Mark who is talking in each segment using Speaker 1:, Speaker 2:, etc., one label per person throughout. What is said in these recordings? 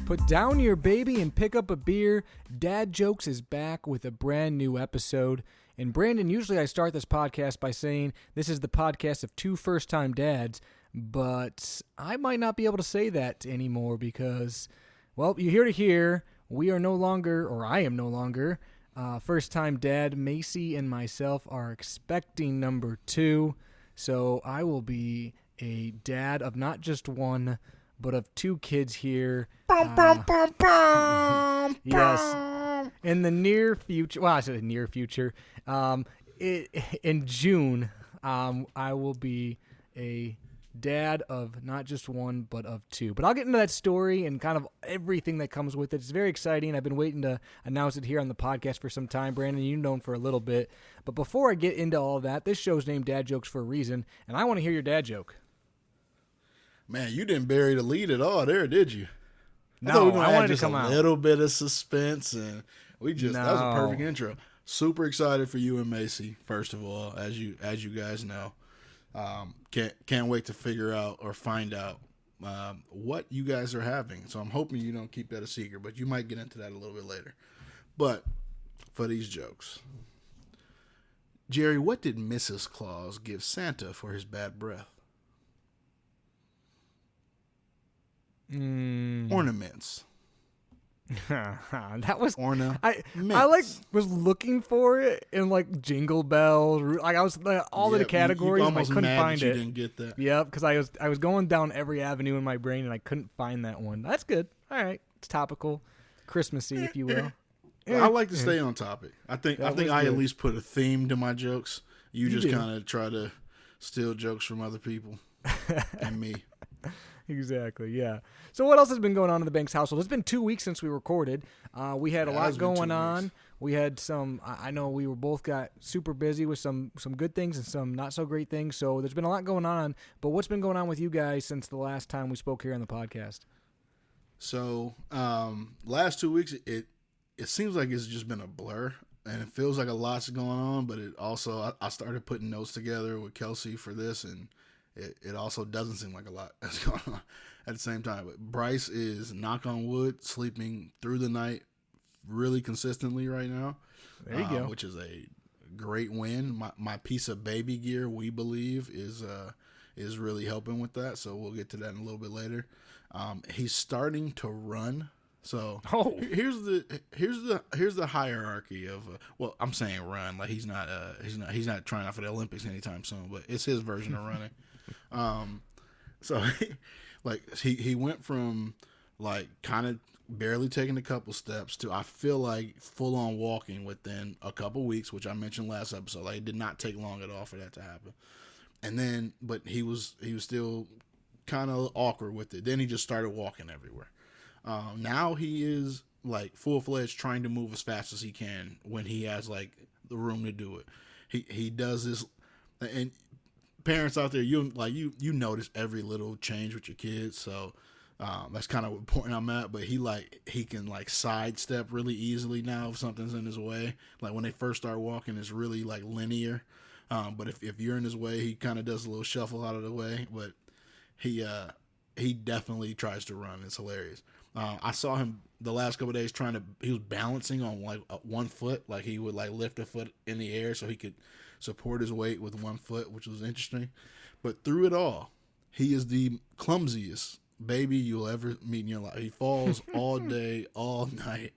Speaker 1: Put down your baby and pick up a beer. Dad Jokes is back with a brand new episode. And Brandon, usually I start this podcast by saying this is the podcast of two first-time dads, but I might not be able to say that anymore because, well, you hear to hear, we are no longer, or I am no longer, first-time dad. Macy and myself are expecting number 2, so I will be a dad of not just one, but of 2 kids here. Yes, in the near future. Well, I said near future. In June, I will be a dad of not just one, but of 2. But I'll get into that story and kind of everything that comes with it. It's very exciting. I've been waiting to announce it here on the podcast for some time. Brandon, you've known for a little bit. But before I get into all that, this show's named Dad Jokes for a reason, and I want to hear your dad joke.
Speaker 2: Man, you didn't bury the lead at all there, did you?
Speaker 1: No, I wanted to come out.
Speaker 2: A little bit of suspense, and that was a perfect intro. Super excited for you and Macy, first of all, as you guys know. Can't wait to figure out or find out what you guys are having. So I'm hoping you don't keep that a secret, but you might get into that a little bit later. But for these jokes, Jerry, what did Mrs. Claus give Santa for his bad breath? Ornaments.
Speaker 1: That was
Speaker 2: ornaments.
Speaker 1: I was looking for it in Jingle Bells. Like I was all of the categories.
Speaker 2: You
Speaker 1: and I couldn't find it.
Speaker 2: You didn't get that.
Speaker 1: Yep, because I was going down every avenue in my brain and I couldn't find that one. That's good. All right, it's topical, Christmassy, if you will.
Speaker 2: Well, I like to stay on topic. I think I
Speaker 1: good.
Speaker 2: at least put a theme to my jokes. You just kind of try to steal jokes from other people and me.
Speaker 1: Exactly, yeah. So what else has been going on in the Banks household? It's been 2 weeks since we recorded. We had a lot going on. We had some, I know we were both got super busy with some good things and some not so great things. So there's been a lot going on. But what's been going on with you guys since the last time we spoke here on the podcast?
Speaker 2: So last 2 weeks, it seems like it's just been a blur. And it feels like a lot's going on. But it also, I started putting notes together with Kelsey for this, and it also doesn't seem like a lot that's going on at the same time. But Bryce is, knock on wood, sleeping through the night really consistently right now.
Speaker 1: There you go.
Speaker 2: Which is a great win. My piece of baby gear, we believe, is really helping with that. So we'll get to that in a little bit later. He's starting to run. So here's the hierarchy of well, I'm saying run, like he's not trying out for the Olympics anytime soon, but it's his version of running. So he went from kind of barely taking a couple steps to, I feel like, full on walking within a couple weeks, which I mentioned last episode. It did not take long at all for that to happen. And then, but he was still kind of awkward with it. Then he just started walking everywhere. Now he is full-fledged trying to move as fast as he can when he has the room to do it. He does this, and parents out there, you notice every little change with your kids, so that's kind of what point I'm at. But he can sidestep really easily now if something's in his way. When they first start walking, it's really linear. But if you're in his way, he kind of does a little shuffle out of the way. But he definitely tries to run. It's hilarious. I saw him the last couple of days he was balancing on one foot. He would lift a foot in the air so he could support his weight with one foot, which was interesting. But through it all, he is the clumsiest baby you'll ever meet in your life. He falls all day, all night,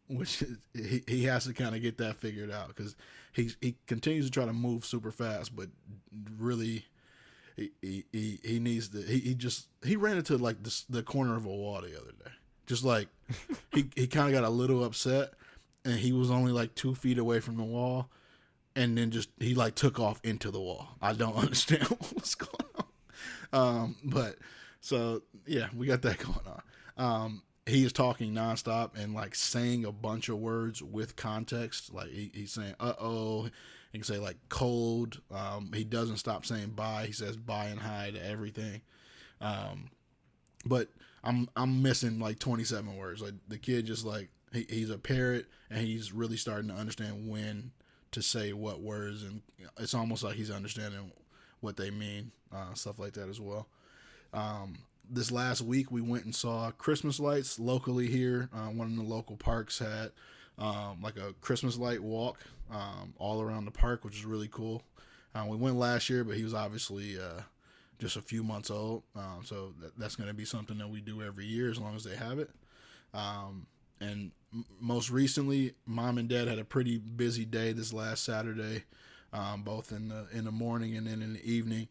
Speaker 2: which is, he has to kind of get that figured out because he continues to try to move super fast, but really he needs to. He ran into the corner of a wall the other day. Just he kind of got a little upset, and he was only 2 feet away from the wall. And then he took off into the wall. I don't understand what's going on. But so yeah, we got that going on. He is talking nonstop and saying a bunch of words with context. He's saying "uh-oh." He can say cold. He doesn't stop saying bye. He says bye and hi to everything. But I'm missing 27 words. The kid just he's a parrot, and he's really starting to understand when to say what words, and it's almost like he's understanding what they mean, stuff like that as well. this last week we went and saw Christmas lights locally here. One of the local parks had like a Christmas light walk all around the park, which is really cool. We went last year, but he was obviously just a few months old, so that's going to be something that we do every year as long as they have it. And most recently, Mom and Dad had a pretty busy day this last Saturday, both in the morning and then in the evening.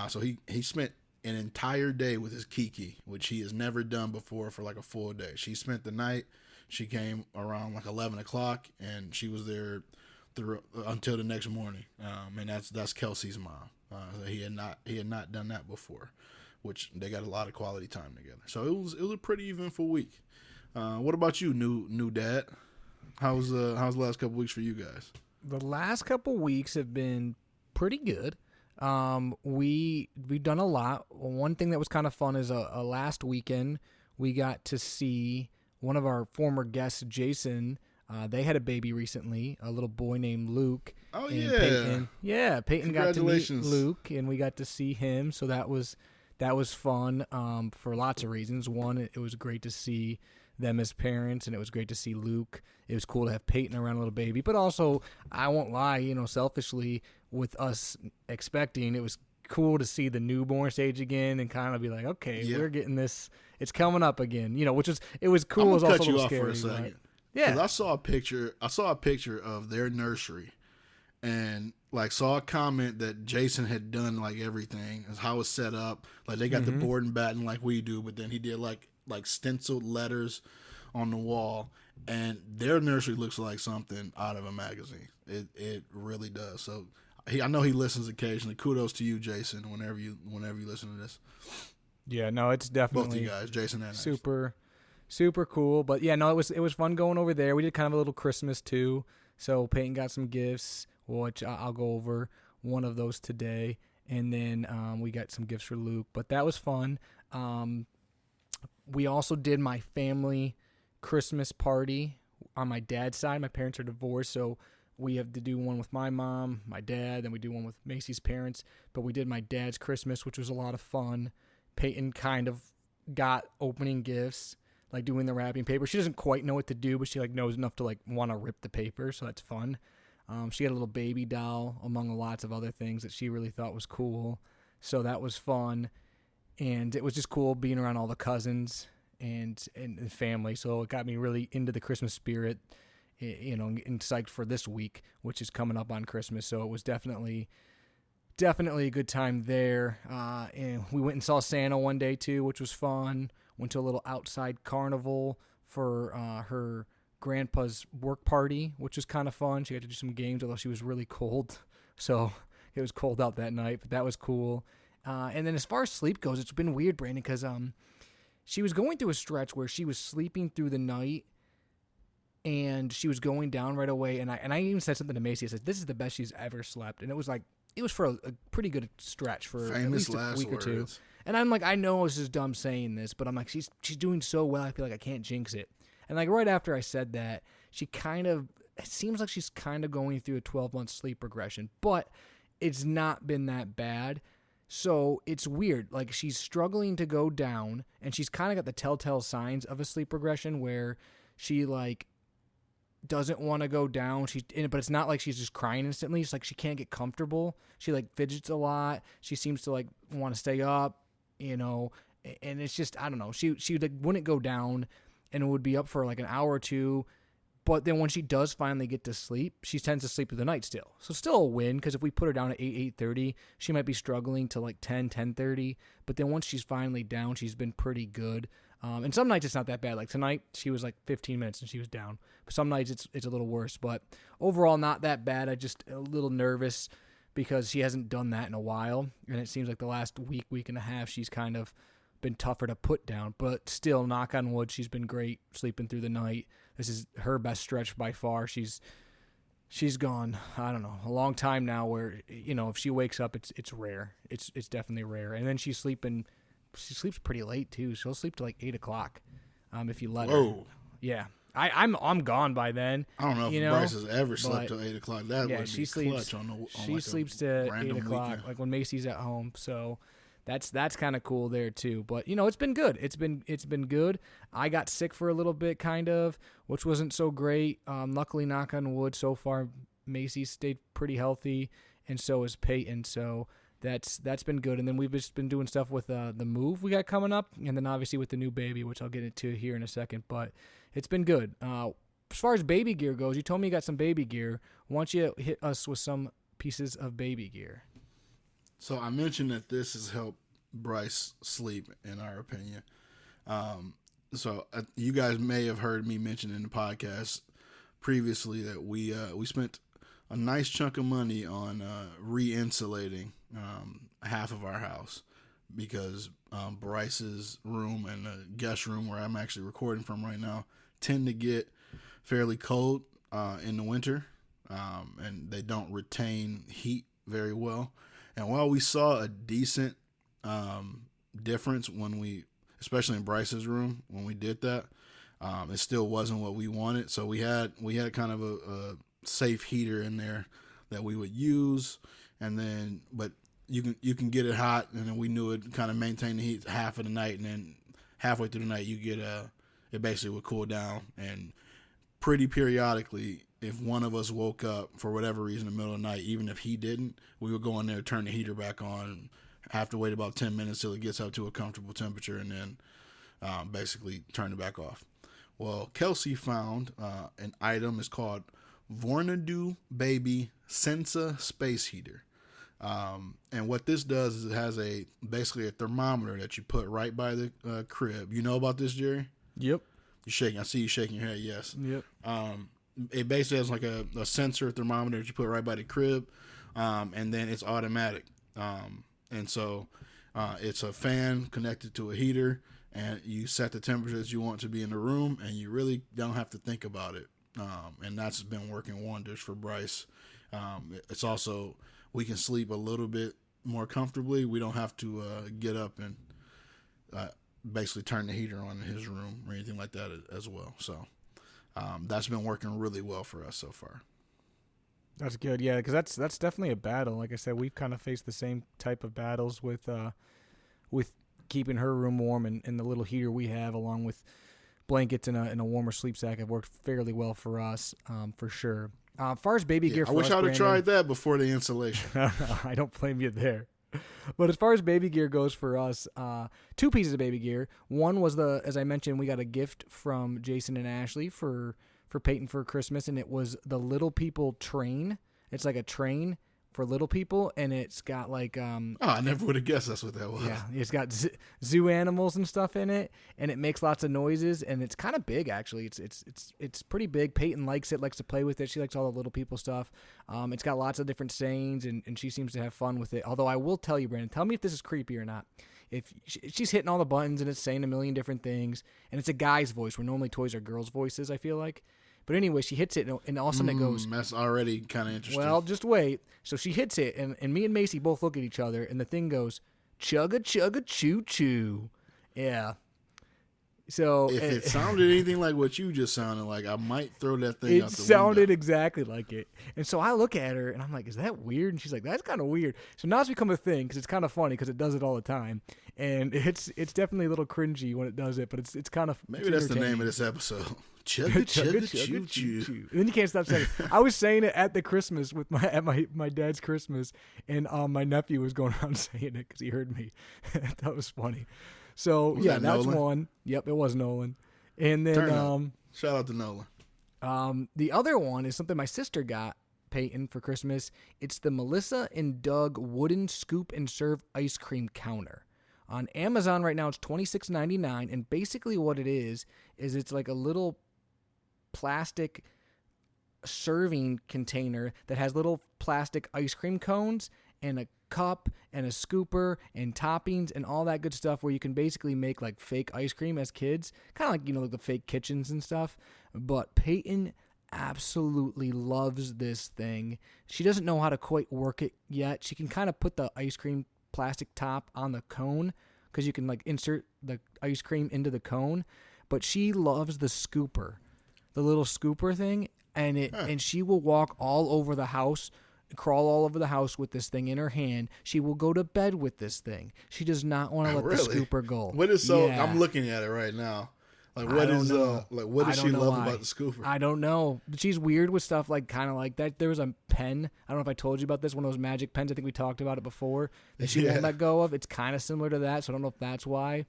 Speaker 2: So he spent an entire day with his Kiki, which he has never done before for like a full day. She spent the night. She came around like 11 o'clock, and she was there until the next morning. And that's Kelsey's mom. He had not done that before, which they got a lot of quality time together. So it was a pretty eventful week. What about you, new dad? How's the last couple weeks for you guys?
Speaker 1: The last couple weeks have been pretty good. We've done a lot. One thing that was kind of fun is a last weekend we got to see one of our former guests, Jason. They had a baby recently, a little boy named Luke.
Speaker 2: Oh,
Speaker 1: and
Speaker 2: yeah.
Speaker 1: Peyton got to meet Luke, and we got to see him. So that was fun for lots of reasons. One, it was great to see them as parents, and it was great to see Luke. It was cool to have Peyton around a little baby. But also, I won't lie, selfishly, with us expecting, it was cool to see the newborn stage again and kind of be like, okay, we're getting this. It's coming up again, which was cool.
Speaker 2: I'm
Speaker 1: It was
Speaker 2: gonna
Speaker 1: also
Speaker 2: cut you
Speaker 1: a little
Speaker 2: off
Speaker 1: scary,
Speaker 2: for a second.
Speaker 1: Yeah,
Speaker 2: 'cause I saw a picture of their nursery, and like saw a comment that Jason had done like everything, is how it's set up. Like they got the board and batten like we do, but then he did like stenciled letters on the wall, and their nursery looks like something out of a magazine. It really does. So I know he listens occasionally. Kudos to you, Jason. Whenever you listen to this.
Speaker 1: Yeah, no, it's definitely
Speaker 2: Both of you guys, Jason and
Speaker 1: super cool. But yeah, no, it was fun going over there. We did kind of a little Christmas too. So Peyton got some gifts, which I'll go over one of those today, and then we got some gifts for Luke. But that was fun. We also did my family Christmas party on my dad's side. My parents are divorced, so we have to do one with my mom, my dad, then we do one with Macy's parents. But we did my dad's Christmas, which was a lot of fun. Peyton kind of got opening gifts, like doing the wrapping paper. She doesn't quite know what to do, but she knows enough to want to rip the paper, so that's fun. She had a little baby doll, among lots of other things that she really thought was cool. So that was fun, and it was just cool being around all the cousins and the family. So it got me really into the Christmas spirit, and psyched for this week, which is coming up on Christmas. So it was definitely a good time there. And we went and saw Santa one day too, which was fun. Went to a little outside carnival for her grandpa's work party, which was kind of fun. She got to do some games, although she was really cold. So it was cold out that night, but that was cool. And then as far as sleep goes, it's been weird, Brandon, because she was going through a stretch where she was sleeping through the night, and she was going down right away. And I even said something to Macy. I said, "This is the best she's ever slept," and it was for a pretty good stretch for
Speaker 2: Famous
Speaker 1: at least a week
Speaker 2: words.
Speaker 1: or two. And I'm like, I know this is dumb saying this, but I'm like, she's doing so well. I feel like I can't jinx it. And like right after I said that, it seems like she's kind of going through a 12-month sleep regression, but it's not been that bad. So it's weird. Like she's struggling to go down, and she's kind of got the telltale signs of a sleep regression where she doesn't want to go down. But it's not like she's just crying instantly. It's like she can't get comfortable. She fidgets a lot. She seems to want to stay up, and it's just, I don't know. She wouldn't go down and would be up for an hour or two. But then when she does finally get to sleep, she tends to sleep through the night still. So still a win, because if we put her down at 8:30, she might be struggling to 10:30. But then once she's finally down, she's been pretty good. And some nights it's not that bad. Like tonight, she was 15 minutes and she was down. But some nights it's a little worse. But overall, not that bad. I just a little nervous because she hasn't done that in a while. And it seems like the last week and a half, she's kind of been tougher to put down. But still, knock on wood, she's been great sleeping through the night. This is her best stretch by far. She's gone, I don't know, a long time now where, if she wakes up, it's rare. It's definitely rare. And then she sleeps pretty late too. She'll sleep till 8 o'clock, if you let her.
Speaker 2: Whoa.
Speaker 1: Yeah, I'm gone by then.
Speaker 2: I don't know if Bryce has ever slept till 8 o'clock. That would be
Speaker 1: she sleeps.
Speaker 2: clutch on
Speaker 1: She sleeps to 8 o'clock,
Speaker 2: weekend.
Speaker 1: when Macy's at home. So that's kind of cool there too. But it's been good. It's been good. I got sick for a little bit, kind of, which wasn't so great. Luckily, knock on wood, so far Macy stayed pretty healthy, and so is Peyton. So that's been good. And then we've just been doing stuff with the move we got coming up, and then obviously with the new baby, which I'll get into here in a second. But it's been good. As far as baby gear goes, you told me you got some baby gear. Why don't you hit us with some pieces of baby gear?
Speaker 2: So I mentioned that this has helped Bryce sleep, in our opinion. So you guys may have heard me mention in the podcast previously that we spent a nice chunk of money on re-insulating half of our house, because Bryce's room and the guest room where I'm actually recording from right now tend to get fairly cold in the winter, and they don't retain heat very well. And while we saw a decent difference especially in Bryce's room when we did that, it still wasn't what we wanted. So we had kind of a safe heater in there that we would use, but you can get it hot, and then we knew it kind of maintain the heat half of the night, and then halfway through the night you get it basically would cool down. And pretty periodically, if one of us woke up for whatever reason in the middle of the night, even if he didn't, we would go in there, turn the heater back on, have to wait about 10 minutes till it gets up to a comfortable temperature, and then basically turn it back off. Well, Kelsey found an item. It's called Vornadu Baby Sensa Space Heater. And what this does is it has basically a thermometer that you put right by the crib. You know about this, Jerry?
Speaker 1: Yep.
Speaker 2: You're shaking. I see you shaking your head. Yes.
Speaker 1: Yep.
Speaker 2: It basically has like a sensor thermometer that you put right by the crib, and then it's automatic. And so it's a fan connected to a heater, and you set the temperatures you want to be in the room, and you really don't have to think about it. And that's been working wonders for Bryce. It's also, we can sleep a little bit more comfortably. We don't have to get up and basically turn the heater on in his room or anything like that as well. So that's been working really well for us so far.
Speaker 1: That's good, yeah, because that's definitely a battle. Like I said, we've kind of faced the same type of battles with keeping her room warm, and the little heater we have, along with blankets and a warmer sleep sack, have worked fairly well for us, for sure. As far as baby gear,
Speaker 2: I wish I would have tried that before the insulation.
Speaker 1: I don't blame you there. But as far as baby gear goes for us, two pieces of baby gear. One was as I mentioned, we got a gift from Jason and Ashley for Peyton for Christmas, and it was the Little People train. It's like a train for little people, and it's got like
Speaker 2: I never would have guessed that's what that was.
Speaker 1: Yeah, it's got zoo animals and stuff in it, and it makes lots of noises, and it's kind of big actually. It's pretty big. Peyton likes it, likes to play with it. She likes all the little people stuff. It's got lots of different sayings, and she seems to have fun with it. Although I will tell you, Brandon, tell me if this is creepy or not. If she's hitting all the buttons and it's saying a million different things, and it's a guy's voice where normally toys are girls' voices, I feel like. But anyway, she hits it, and all of a sudden it goes...
Speaker 2: That's already kind of interesting.
Speaker 1: Well, just wait. So she hits it, and me and Macy both look at each other, and the thing goes, chugga, chugga, choo-choo. Yeah. So
Speaker 2: if it sounded anything like what you just sounded like, I might throw that thing out the window. It
Speaker 1: sounded exactly like it. And so I look at her, and I'm like, is that weird? And she's like, that's kind of weird. So now it's become a thing, because it's kind of funny, because it does it all the time. And it's definitely a little cringy when it does it, but it's kind of...
Speaker 2: Maybe that's the name of this episode. Chugga, chugga, choo, choo.
Speaker 1: And then you can't stop saying it. I was saying it at the Christmas at my dad's Christmas, and my nephew was going around saying it because he heard me. That was funny. So that's
Speaker 2: Nolan?
Speaker 1: one. Yep, it was Nolan. And then
Speaker 2: shout out to Nolan.
Speaker 1: The other one is something my sister got Peyton for Christmas. It's the Melissa and Doug wooden scoop and serve ice cream counter. On Amazon right now, it's $26.99, and basically what it is it's like a little plastic serving container that has little plastic ice cream cones and a cup and a scooper and toppings and all that good stuff, where you can basically make like fake ice cream as kids, kind of like, like the fake kitchens and stuff. But Peyton absolutely loves this thing. She doesn't know how to quite work it yet. She can kind of put the ice cream plastic top on the cone, because you can like insert the ice cream into the cone, but she loves the scooper, the little scooper thing, and she will walk all over the house crawl all over the house with this thing in her hand. She will go to bed with this thing. She does not want to let the scooper go.
Speaker 2: What is so? Yeah. I'm looking at it right now. Like what does she love about the scooper?
Speaker 1: I don't know. She's weird with stuff like kind of like that. There was a pen. I don't know if I told you about this. One of those magic pens. I think we talked about it before. That she won't let go of. It's kind of similar to that. So I don't know if that's why.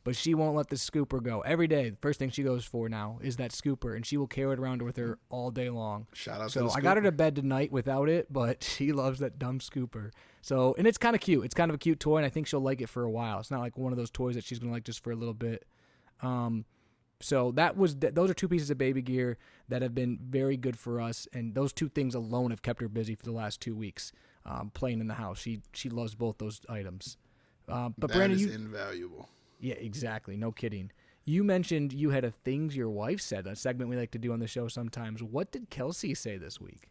Speaker 1: But she won't let the scooper go. Every day, the first thing she goes for now is that scooper, and she will carry it around with her all day long.
Speaker 2: Shout out to the scooper.
Speaker 1: I got her to bed tonight without it, but she loves that dumb scooper. So, and it's kind of cute. It's kind of a cute toy, and I think she'll like it for a while. It's not like one of those toys that she's going to like just for a little bit. So those are two pieces of baby gear that have been very good for us, and those two things alone have kept her busy for the last 2 weeks, playing in the house. She loves both those items. But
Speaker 2: that
Speaker 1: Brandon,
Speaker 2: is invaluable.
Speaker 1: Yeah, exactly. No kidding. You mentioned you had a things your wife said, a segment we like to do on the show sometimes. What did Kelsey say this week?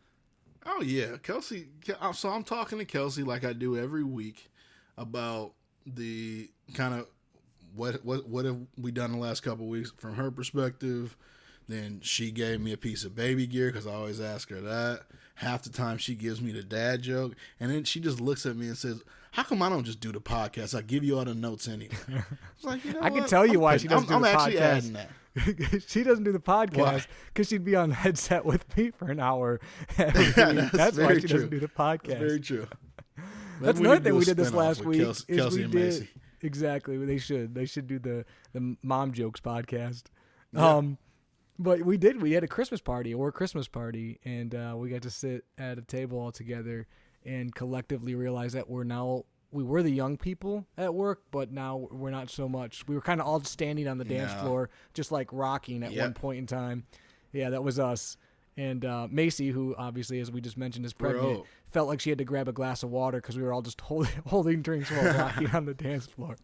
Speaker 2: Oh yeah, Kelsey. So I'm talking to Kelsey like I do every week about the kind of what have we done the last couple of weeks from her perspective. Then she gave me a piece of baby gear because I always ask her that. Half the time she gives me the dad joke, and then she just looks at me and says, "How come I don't just do the podcast? I give you all the notes anyway." It's like, you know,
Speaker 1: I can tell you why she doesn't do the podcast. I'm actually
Speaker 2: adding that.
Speaker 1: She doesn't do the podcast because she'd be on the headset with me for an hour. That's why she doesn't do the podcast.
Speaker 2: That's very true.
Speaker 1: That's another thing we did this last week.
Speaker 2: Kelsey and Macy.
Speaker 1: Exactly. They should do the mom jokes podcast.
Speaker 2: Yeah.
Speaker 1: But we did. We had a Christmas party, or a Christmas party, and we got to sit at a table all together and collectively realize that we were the young people at work, but now we're not so much. We were kind of all standing on the dance floor, just like rocking at one point in time. Yeah, that was us. And Macy, who obviously, as we just mentioned, is pregnant, felt like she had to grab a glass of water because we were all just holding drinks while rocking on the dance floor.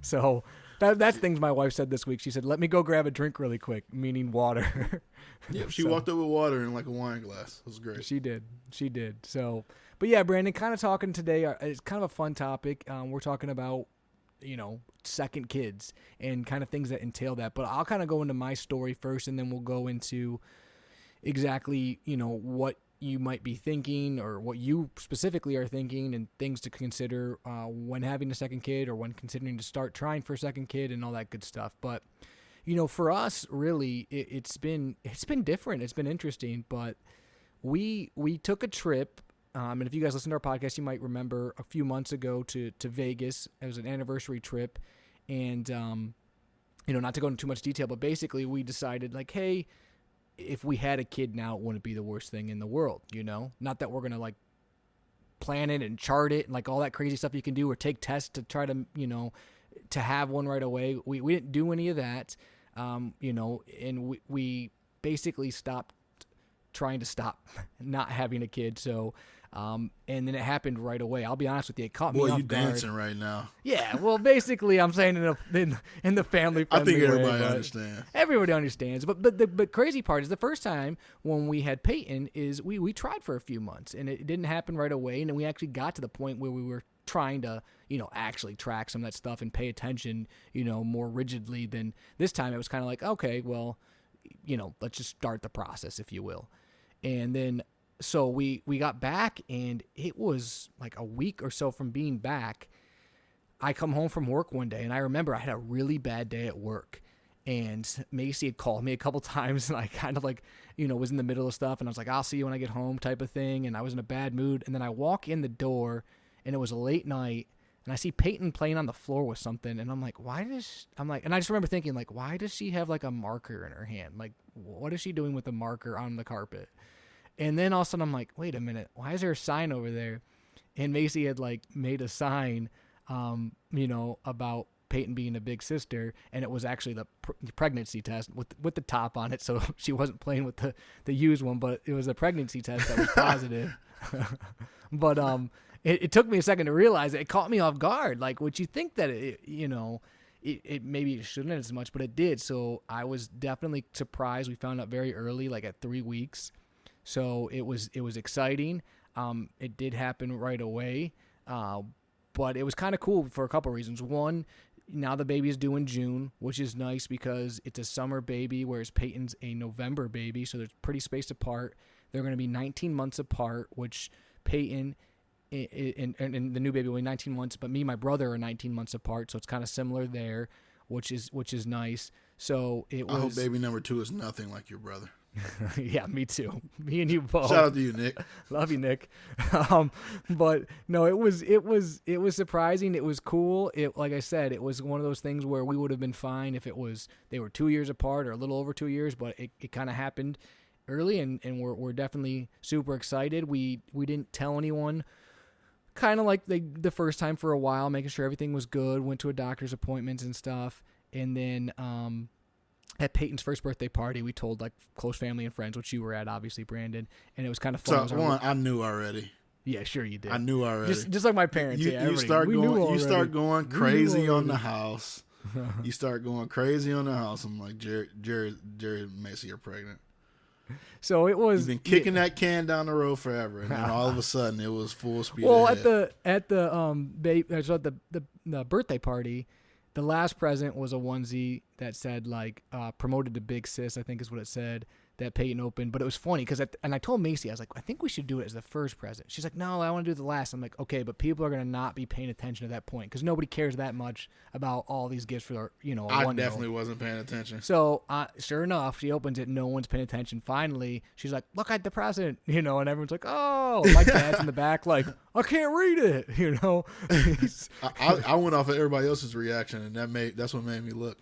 Speaker 1: So that's things my wife said this week. She said, "Let me go grab a drink really quick," meaning water.
Speaker 2: Yeah, she walked up with water in like a wine glass. It was great.
Speaker 1: She did. So, but yeah, Brandon, kind of talking today. It's kind of a fun topic. We're talking about, second kids and kind of things that entail that. But I'll kind of go into my story first, and then we'll go into exactly, what you might be thinking or what you specifically are thinking and things to consider when having a second kid or when considering to start trying for a second kid and all that good stuff. But, for us, really, it's been different. It's been interesting, but we took a trip. And if you guys listen to our podcast, you might remember a few months ago to Vegas. It was an anniversary trip. And, not to go into too much detail, but basically we decided like, hey, if we had a kid now, it wouldn't be the worst thing in the world, Not that we're going to like plan it and chart it and like all that crazy stuff you can do or take tests to try to, to have one right away. We didn't do any of that, and we basically stopped trying to stop not having a kid. So, and then it happened right away. I'll be honest with you, it caught me off guard.
Speaker 2: Boy, you dancing right now.
Speaker 1: Yeah, well, basically, I'm saying in the family.
Speaker 2: I think everybody understands.
Speaker 1: Everybody understands. But the crazy part is the first time when we had Peyton is we tried for a few months and it didn't happen right away, and then we actually got to the point where we were trying to actually track some of that stuff and pay attention more rigidly. Than this time. It was kind of like, okay, well, let's just start the process, if you will. And then so we got back, and it was like a week or so from being back. I come home from work one day, and I remember I had a really bad day at work, and Macy had called me a couple times, and I kind of like, was in the middle of stuff, and I was like, I'll see you when I get home type of thing, and I was in a bad mood. And then I walk in the door, and it was a late night, and I see Peyton playing on the floor with something, and I'm like, and I just remember thinking, like, why does she have like a marker in her hand? Like, what is she doing with the marker on the carpet? And then all of a sudden I'm like, wait a minute, why is there a sign over there? And Macy had like made a sign, about Peyton being a big sister, and it was actually the pregnancy test with the top on it, so she wasn't playing with the used one, but it was a pregnancy test that was positive. But it took me a second to realize it. It caught me off guard. Like, would you think that it maybe it shouldn't as much, but it did. So I was definitely surprised. We found out very early, like at 3 weeks. So it was exciting. It did happen right away, but it was kind of cool for a couple reasons. One, now the baby is due in June, which is nice because it's a summer baby, whereas Peyton's a November baby, so they're pretty spaced apart. They're going to be 19 months apart, which Peyton and the new baby only 19 months, but me and my brother are 19 months apart, so it's kind of similar there, which is nice. So it was.
Speaker 2: I hope baby number 2 is nothing like your brother.
Speaker 1: Yeah, me too. Me and you both.
Speaker 2: Shout out to you, Nick.
Speaker 1: Love you, Nick. But no, it was surprising. It was cool. Like I said, it was one of those things where we would have been fine if they were 2 years apart or a little over 2 years, but it kind of happened early, and we're definitely super excited. We didn't tell anyone. Kind of like the first time for a while, making sure everything was good. Went to a doctor's appointments and stuff, and then at Peyton's first birthday party, we told like close family and friends, which you were at, obviously, Brandon, and it was kind of fun.
Speaker 2: So I knew already.
Speaker 1: Yeah, sure you did.
Speaker 2: I knew already.
Speaker 1: Just like my parents.
Speaker 2: You start going crazy on the house. You start going crazy on the house. I'm like, Jared and Macy are pregnant.
Speaker 1: So it was.
Speaker 2: You've been kicking that can down the road forever, and then all of a sudden it was full speed.
Speaker 1: Well,
Speaker 2: ahead.
Speaker 1: at the birthday party, the last present was a onesie that said like promoted to Big Sis, I think is what it said, that Peyton opened. But it was funny because and I told Macy, I was like, I think we should do it as the first present. She's like, no, I want to do the last. I'm like, okay, but people are gonna not be paying attention at that point because nobody cares that much about all these gifts for their,
Speaker 2: I definitely wasn't paying attention.
Speaker 1: So sure enough, she opens it. No one's paying attention. Finally, she's like, look at the present, and everyone's like, oh, my dad's in the back like, I can't read it,
Speaker 2: I went off of everybody else's reaction, and that's what made me look.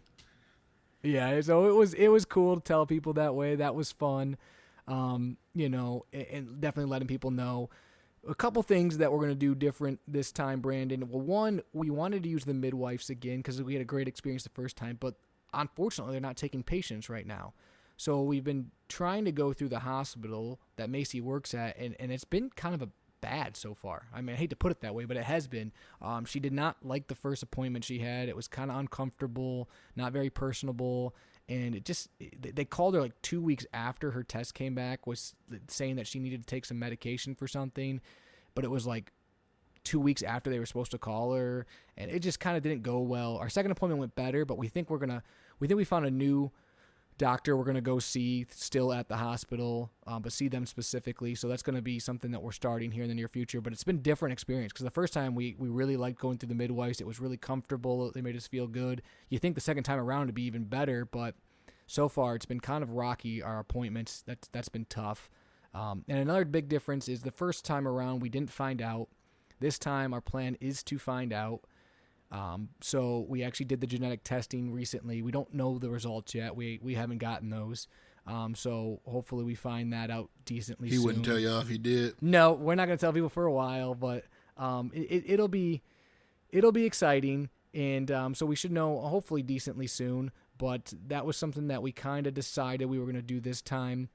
Speaker 1: Yeah, so it was cool to tell people that way. That was fun, and definitely letting people know. A couple things that we're going to do different this time, Brandon. Well, one, we wanted to use the midwives again because we had a great experience the first time, but unfortunately they're not taking patients right now. So we've been trying to go through the hospital that Macy works at, and it's been kind of bad so far. I mean, I hate to put it that way, but it has been. She did not like the first appointment she had. It was kind of uncomfortable, not very personable, and they called her like 2 weeks after her test came back, was saying that she needed to take some medication for something, but it was like 2 weeks after they were supposed to call her, and it just kind of didn't go well. Our second appointment went better, but we think we found a new doctor we're going to go see still at the hospital, but see them specifically. So that's going to be something that we're starting here in the near future. But it's been a different experience because the first time we really liked going through the midwives. It was really comfortable. They made us feel good. You think the second time around it'd be even better, but so far it's been kind of rocky, our appointments. That's been tough. And another big difference is the first time around we didn't find out. This time our plan is to find out. So we actually did the genetic testing recently. We don't know the results yet. We haven't gotten those. So hopefully we find that out decently soon.
Speaker 2: He wouldn't tell y'all if he did.
Speaker 1: No, we're not going to tell people for a while, but it'll be exciting. And so we should know hopefully decently soon. But that was something that we kind of decided we were going to do this time.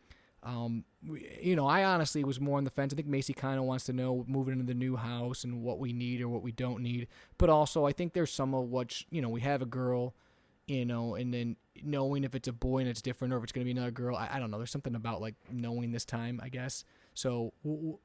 Speaker 1: I honestly was more on the fence. I think Macy kind of wants to know moving into the new house and what we need or what we don't need. But also, I think there's some of what, we have a girl, and then knowing if it's a boy and it's different or if it's going to be another girl. I don't know. There's something about like knowing this time, I guess. So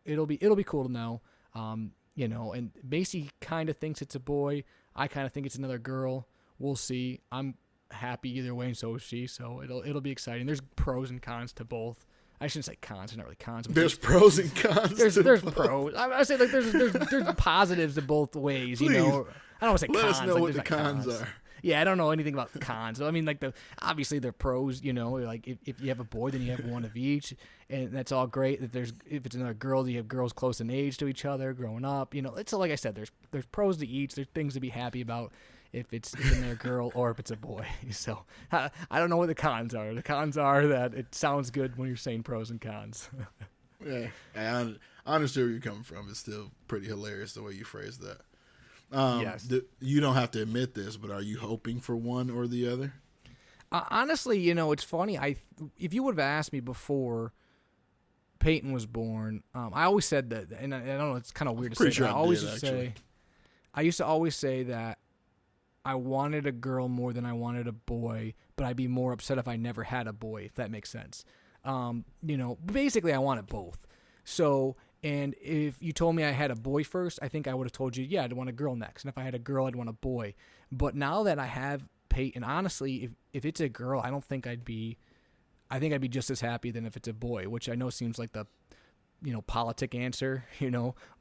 Speaker 1: it'll be cool to know, and Macy kind of thinks it's a boy. I kind of think it's another girl. We'll see. I'm happy either way, and so is she. So it'll be exciting. There's pros and cons to both. I shouldn't say cons. There's not really cons. But
Speaker 2: there's pros and cons.
Speaker 1: There's pros. I say like there's positives to both ways.
Speaker 2: Please,
Speaker 1: I don't want to say
Speaker 2: let
Speaker 1: cons.
Speaker 2: us know
Speaker 1: like,
Speaker 2: what the cons are.
Speaker 1: Yeah, I don't know anything about the cons. I mean, like obviously they're pros. Like if you have a boy, then you have one of each, and that's all great. If it's another girl, you have girls close in age to each other, growing up. It's like I said, there's pros to each. There's things to be happy about. If it's another girl or if it's a boy. So I don't know what the cons are. The cons are that it sounds good when you're saying pros and cons.
Speaker 2: Yeah, I understand where you're coming from. It's still pretty hilarious the way you phrased that.
Speaker 1: Yes.
Speaker 2: You don't have to admit this, but are you hoping for one or the other?
Speaker 1: Honestly, it's funny. If you would have asked me before Peyton was born, I always said that, and I don't know, it's kind of weird to say.
Speaker 2: Sure
Speaker 1: I used to always say that I wanted a girl more than I wanted a boy, but I'd be more upset if I never had a boy, if that makes sense. Basically I wanted both. So, and if you told me I had a boy first, I think I would have told you, yeah, I'd want a girl next. And if I had a girl, I'd want a boy. But now that I have Peyton, honestly, if it's a girl, I think I'd be just as happy than if it's a boy, which I know seems like the politic answer,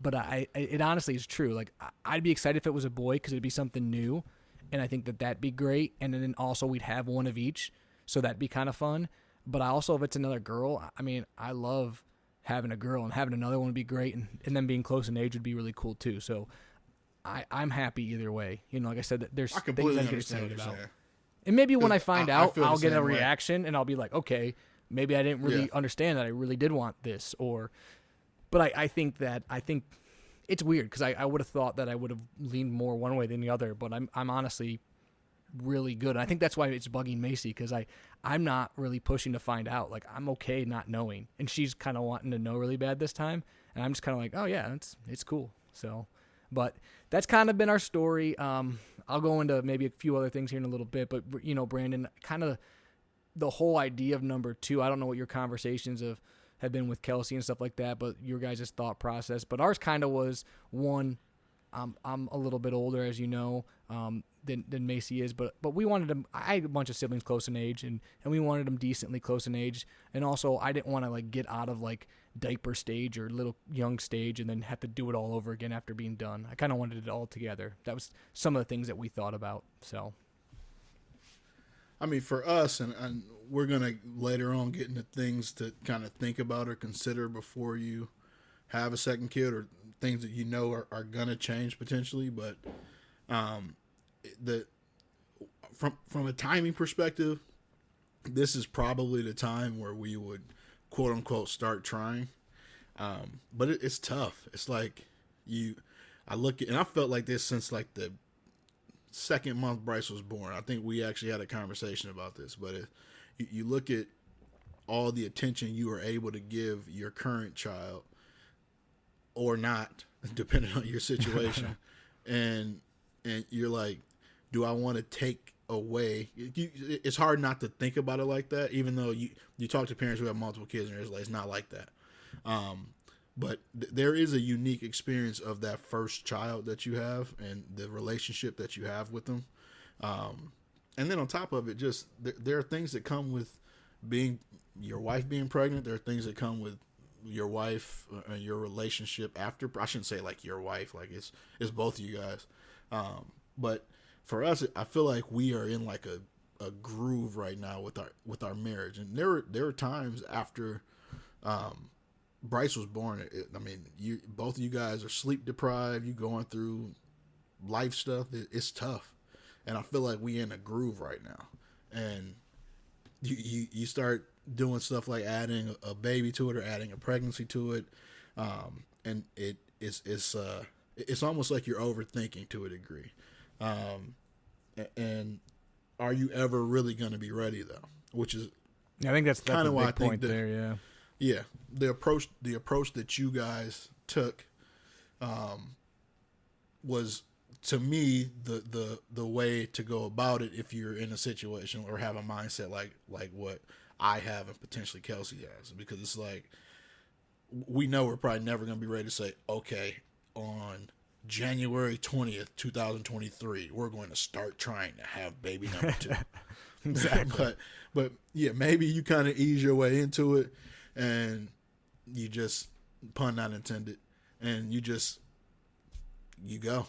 Speaker 1: but it honestly is true. Like, I'd be excited if it was a boy because it'd be something new, and I think that'd be great. And then also we'd have one of each, so that'd be kind of fun. But also, if it's another girl, I mean, I love having a girl, and having another one would be great, and then being close in age would be really cool too. So I'm happy either way. Like I said, there's
Speaker 2: I
Speaker 1: things
Speaker 2: completely
Speaker 1: I get
Speaker 2: understand
Speaker 1: excited
Speaker 2: what you're
Speaker 1: about.
Speaker 2: saying.
Speaker 1: And maybe when I find out,
Speaker 2: feel the
Speaker 1: I'll get a
Speaker 2: same way.
Speaker 1: reaction, and I'll be like, okay, maybe I didn't really understand that. I really did want this, but I think it's weird because I would have thought that I would have leaned more one way than the other, but I'm honestly really good. And I think that's why it's bugging Macy, because I'm not really pushing to find out. Like, I'm okay not knowing, and she's kind of wanting to know really bad this time, and I'm just kind of like, oh yeah, it's cool. So, but that's kind of been our story. I'll go into maybe a few other things here in a little bit, but Brandon, kind of the whole idea of number 2. I don't know what your conversations have been with Kelsey and stuff like that, but your guys' thought process. But ours kind of was, one, I'm a little bit older, as you know, than Macy is, but we wanted them. I had a bunch of siblings close in age, and we wanted them decently close in age. And also, I didn't want to like get out of like diaper stage or little young stage and then have to do it all over again after being done. I kind of wanted it all together. That was some of the things that we thought about. So,
Speaker 2: I mean, for us, and we're going to later on get into things to kind of think about or consider before you have a second kid, or things that are going to change potentially. But from a timing perspective, this is probably the time where we would, quote unquote, start trying. But it's tough. It's like I look at, and I felt like this since like the second month Bryce was born. I think we actually had a conversation about this, but you look at all the attention you are able to give your current child, or not, depending on your situation, and you're like, do I want to take away? It's hard not to think about it like that, even though you talk to parents who have multiple kids, and it's not like that. But there is a unique experience of that first child that you have and the relationship that you have with them. And then on top of it, just there are things that come with your wife being pregnant. There are things that come with your wife and your relationship after. I shouldn't say like your wife, like it's both of you guys. But for us, I feel like we are in like a groove right now with our marriage. And there were times after Bryce was born. I mean, both of you guys are sleep deprived. You going through life stuff. It's tough, and I feel like we in a groove right now. And you start doing stuff like adding a baby to it or adding a pregnancy to it, and it's almost like you're overthinking to a degree. And are you ever really going to be ready though? Which is,
Speaker 1: I think that's
Speaker 2: kind of why I think
Speaker 1: point there. Yeah.
Speaker 2: Yeah, the approach that you guys took was, to me, the way to go about it if you're in a situation or have a mindset like what I have and potentially Kelsey has, because it's like we know we're probably never going to be ready to say, okay, on January 20th, 2023, we're going to start trying to have baby number 2.
Speaker 1: Exactly.
Speaker 2: but yeah, maybe you kind of ease your way into it. And you just, pun not intended, and you go.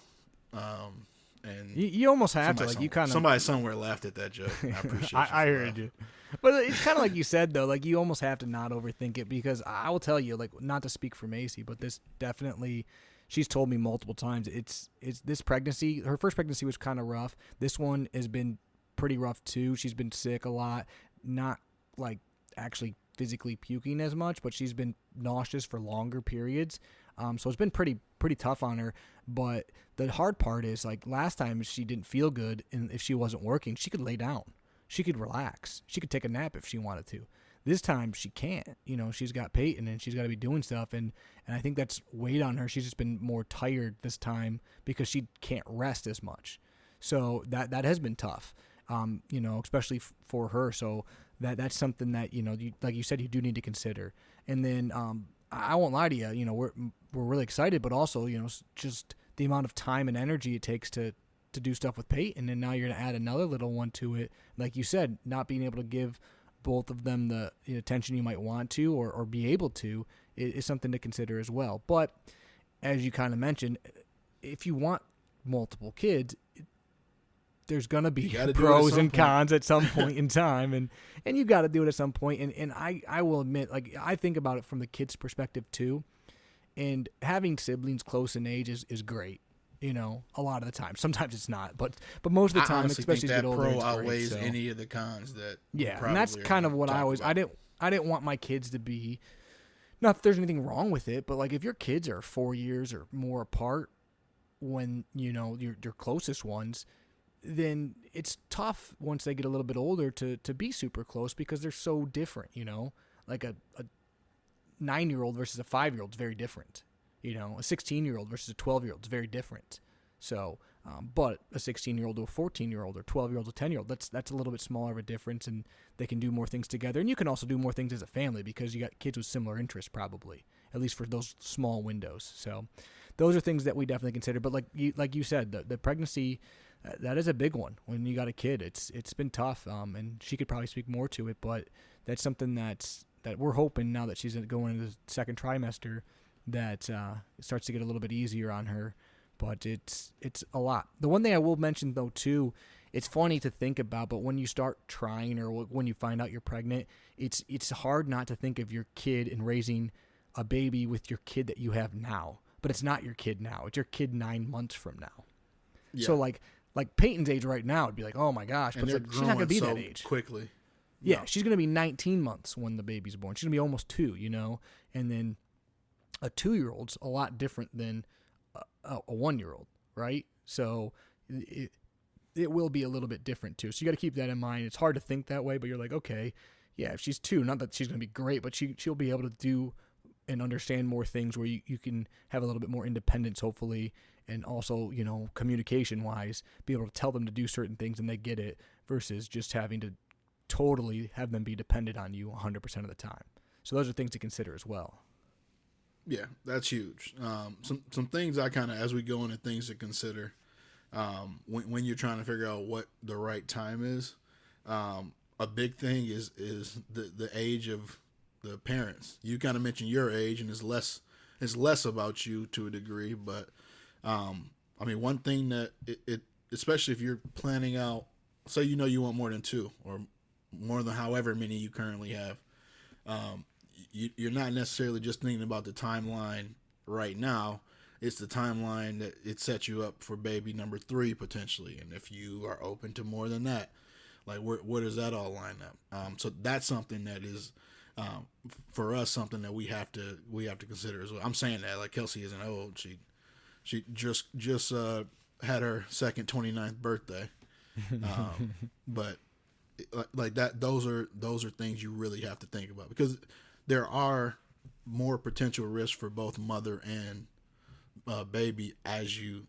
Speaker 2: And
Speaker 1: you almost have to, like, you kind of.
Speaker 2: Somebody somewhere laughed at that joke. I appreciate you.
Speaker 1: I heard you. But it's kind of like you said, though, like, you almost have to not overthink it, because I will tell you, like, not to speak for Macy, but this definitely, she's told me multiple times, it's this pregnancy, her first pregnancy was kind of rough. This one has been pretty rough, too. She's been sick a lot, not, like, actually physically puking as much, but she's been nauseous for longer periods. So it's been pretty tough on her. But the hard part is, like, last time she didn't feel good, and if she wasn't working, she could lay down. She could relax. She could take a nap if she wanted to. This time she can't. She's got Peyton, and she's got to be doing stuff, and I think that's weighed on her. She's just been more tired this time because she can't rest as much. So that has been tough, especially for her. So that's something that, like you said, you do need to consider. And then I won't lie to you, we're really excited, but also, just the amount of time and energy it takes to do stuff with Peyton, and now you're going to add another little one to it. Like you said, not being able to give both of them the attention you might want to or be able to is something to consider as well. But as you kind of mentioned, if you want multiple kids, there's going to be pros and cons at some point in time, and you got to do it at some point. And I will admit, like, I think about it from the kid's perspective too, and having siblings close in age is great. You know, a lot of the time. Sometimes it's not, but most of the time, especially as you get older,
Speaker 2: pro outweighs any of the cons that.
Speaker 1: Yeah, and that's kind of what I didn't want my kids to be. Not that there's anything wrong with it, but like if your kids are 4 years or more apart, when you know your closest ones, then it's tough once they get a little bit older to be super close because they're so different. You know, like a 9-year-old versus a 5-year-old is very different. You know, a 16-year-old versus a 12-year-old is very different. So, but a 16-year-old to a 14-year-old or 12-year-old to a 10-year-old, that's a little bit smaller of a difference, and they can do more things together. And you can also do more things as a family because you got kids with similar interests probably, at least for those small windows. So those are things that we definitely consider. But like you said, the pregnancy, that is a big one when you got a kid. It's been tough, and she could probably speak more to it, but that's something that we're hoping now that she's going into the second trimester that it starts to get a little bit easier on her, but it's a lot. The one thing I will mention though too, it's funny to think about, but when you start trying or when you find out you're pregnant, it's hard not to think of your kid and raising a baby with your kid that you have now, but it's not your kid now. It's your kid 9 months from now. Yeah. So like Peyton's age right now, it'd be like, oh my gosh, but like, she's not going to be that age.
Speaker 2: Quickly.
Speaker 1: Yeah, no. She's going to be 19 months when the baby's born. She's going to be almost 2, you know, and then a 2-year-old's a lot different than a 1-year-old, right? So it will be a little bit different too. So you got to keep that in mind. It's hard to think that way, but you're like, okay, yeah, if she's 2, not that she's going to be great, but she'll be able to do and understand more things where you can have a little bit more independence, hopefully, and also, you know, communication-wise, be able to tell them to do certain things and they get it versus just having to totally have them be dependent on you 100% of the time. So those are things to consider as well.
Speaker 2: Yeah, that's huge. Some things I kind of, as we go into things to consider, when you're trying to figure out what the right time is, a big thing is the age of the parents. You kind of mentioned your age, and it's less about you to a degree, but I mean, one thing that it especially if you're planning out, say you know you want more than 2 or more than however many you currently have. You're not necessarily just thinking about the timeline right now. It's the timeline that it sets you up for baby number 3 potentially. And if you are open to more than that, like where does that all line up? So that's something that is for us something that we have to consider as well. I'm saying that like Kelsey isn't old. She just had her second 29th birthday, but like that those are things you really have to think about because there are more potential risks for both mother and baby as you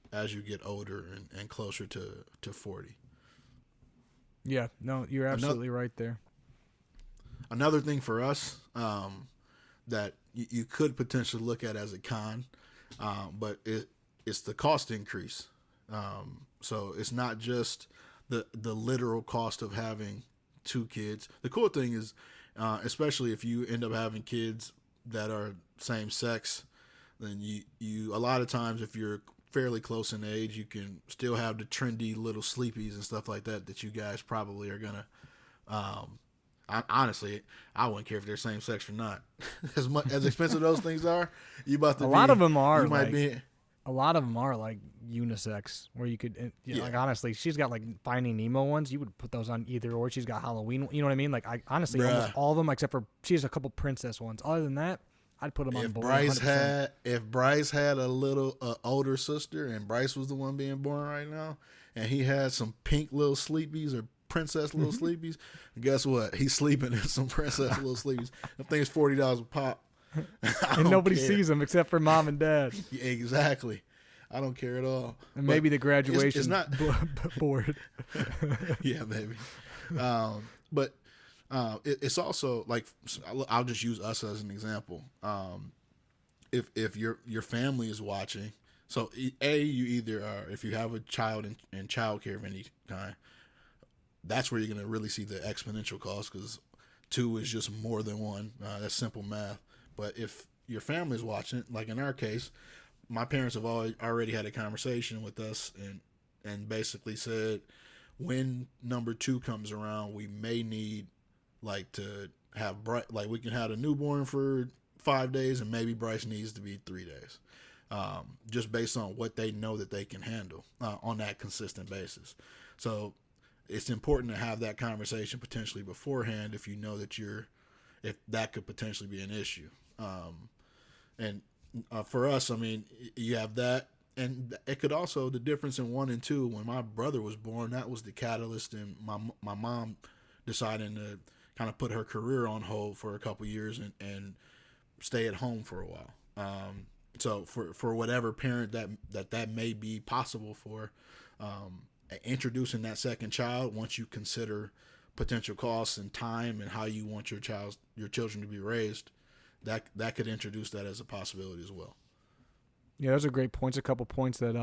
Speaker 2: get older and closer to 40.
Speaker 1: Yeah, no, you're absolutely right there.
Speaker 2: Another thing for us that you could potentially look at as a con, but it's the cost increase. So it's not just the literal cost of having 2 kids. The cool thing is, especially if you end up having kids that are same sex, then you a lot of times if you're fairly close in age, you can still have the trendy little sleepies and stuff like that you guys probably are gonna. Honestly, I wouldn't care if they're same sex or not. As expensive those things are, you about to.
Speaker 1: A lot of them are.
Speaker 2: A
Speaker 1: lot of them are like unisex, where you could, like honestly, she's got like Finding Nemo ones. You would put those on either, or she's got Halloween. You know what I mean? Like honestly, almost all of them, except for she has a couple princess ones. Other than that, I'd put them on board.
Speaker 2: If Bryce had a little older sister, and Bryce was the one being born right now, and he had some pink little sleepies or princess little sleepies, guess what? He's sleeping in some princess little sleepies. I think it's $40 a pop.
Speaker 1: And nobody sees them except for mom and dad.
Speaker 2: Yeah, exactly. I don't care at all.
Speaker 1: And maybe the graduation
Speaker 2: it's not
Speaker 1: board.
Speaker 2: Yeah, maybe. But it's also like, I'll just use us as an example. If your family is watching, so you either are, if you have a child in childcare of any kind, that's where you're going to really see the exponential cost because 2 is just more than 1. That's simple math. But if your family's watching, like in our case, my parents have already had a conversation with us and basically said when number 2 comes around, we may need like to have like we can have a newborn for 5 days and maybe Bryce needs to be 3 days. Just based on what they know that they can handle on that consistent basis. So it's important to have that conversation potentially beforehand if you know that if that could potentially be an issue. And for us, I mean, you have that, and it could also, the difference in 1 and 2, when my brother was born, that was the catalyst in my mom deciding to kind of put her career on hold for a couple years and stay at home for a while. So for whatever parent that may be possible for, introducing that second child, once you consider potential costs and time and how you want your children to be raised, that could introduce that as a possibility as well.
Speaker 1: Yeah, those are great points. A couple points that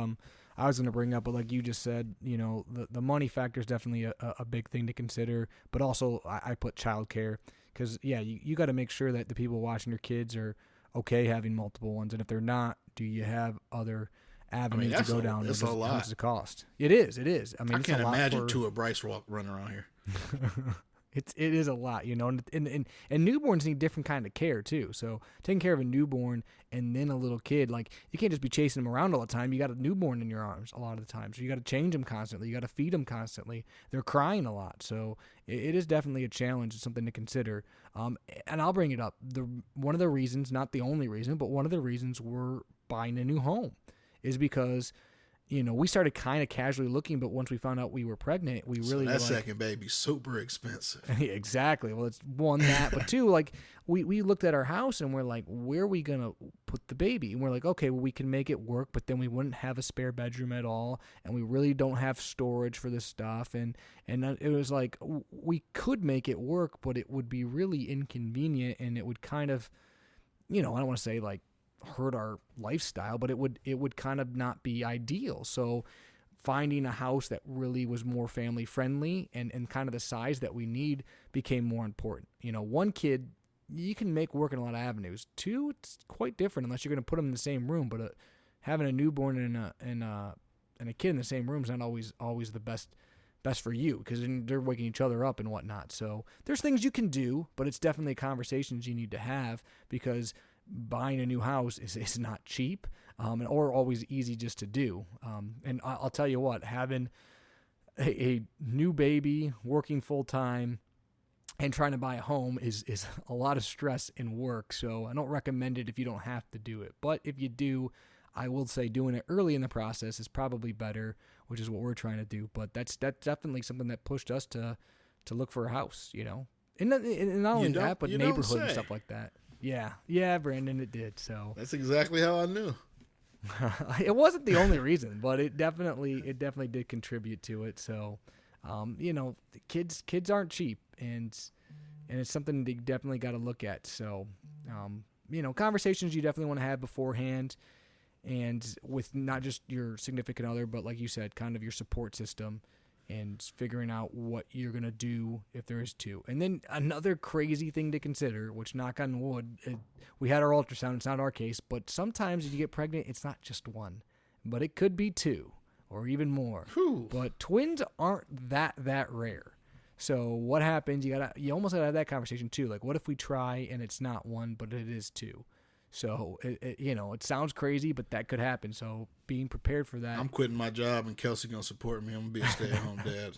Speaker 1: I was going to bring up, but like you just said, the money factor is definitely a big thing to consider. But also, I put childcare because you got to make sure that the people watching your kids are okay having multiple ones, and if they're not, do you have other avenues to go down?
Speaker 2: That's a lot.
Speaker 1: How much does it cost? It is. I mean,
Speaker 2: I can't imagine 2 of Bryce running around here.
Speaker 1: It is a lot, and newborns need different kind of care too. So taking care of a newborn and then a little kid, like you can't just be chasing them around all the time. You got a newborn in your arms a lot of the time, so you got to change them constantly. You got to feed them constantly. They're crying a lot, so it is definitely a challenge. It's something to consider. And I'll bring it up. One of the reasons, not the only reason, but one of the reasons we're buying a new home is because we started kind of casually looking, but once we found out we were pregnant, we really
Speaker 2: that second baby's super expensive.
Speaker 1: Exactly. Well, it's one that, but two, like we looked at our house and we're like, where are we gonna put the baby? And we're like, okay, well we can make it work, but then we wouldn't have a spare bedroom at all, and we really don't have storage for this stuff, and it was like we could make it work, but it would be really inconvenient, and it would kind of, I don't want to say like hurt our lifestyle, but it would kind of not be ideal. So finding a house that really was more family friendly and kind of the size that we need became more important. 1 kid you can make work in a lot of avenues. 2, it's quite different unless you're going to put them in the same room, but having a newborn and a kid in the same room is not always the best for you, because they're waking each other up and whatnot. So there's things you can do, but it's definitely conversations you need to have, because buying a new house is not cheap, or always easy just to do. And I'll tell you what, having a new baby, working full time, and trying to buy a home is a lot of stress and work. So I don't recommend it if you don't have to do it. But if you do, I will say doing it early in the process is probably better, which is what we're trying to do. But that's definitely something that pushed us to look for a house, And not only that, but neighborhood and stuff like that. Yeah, Brandon, it did. So
Speaker 2: that's exactly how I knew.
Speaker 1: It wasn't the only reason, but it definitely did contribute to it. So, kids aren't cheap, and it's something that you definitely got to look at. So, conversations you definitely want to have beforehand, and with not just your significant other, but like you said, kind of your support system, and figuring out what you're going to do if there is 2. And then another crazy thing to consider, which, knock on wood, we had our ultrasound. It's not our case, but sometimes if you get pregnant, it's not just 1, but it could be 2 or even more.
Speaker 2: Whew.
Speaker 1: But twins aren't that rare. So what happens, you almost got to have that conversation too. Like, what if we try and it's not 1, but it is 2? So, it sounds crazy, but that could happen. So being prepared for that.
Speaker 2: I'm quitting my job, and Kelsey going to support me. I'm going to be a stay-at-home dad.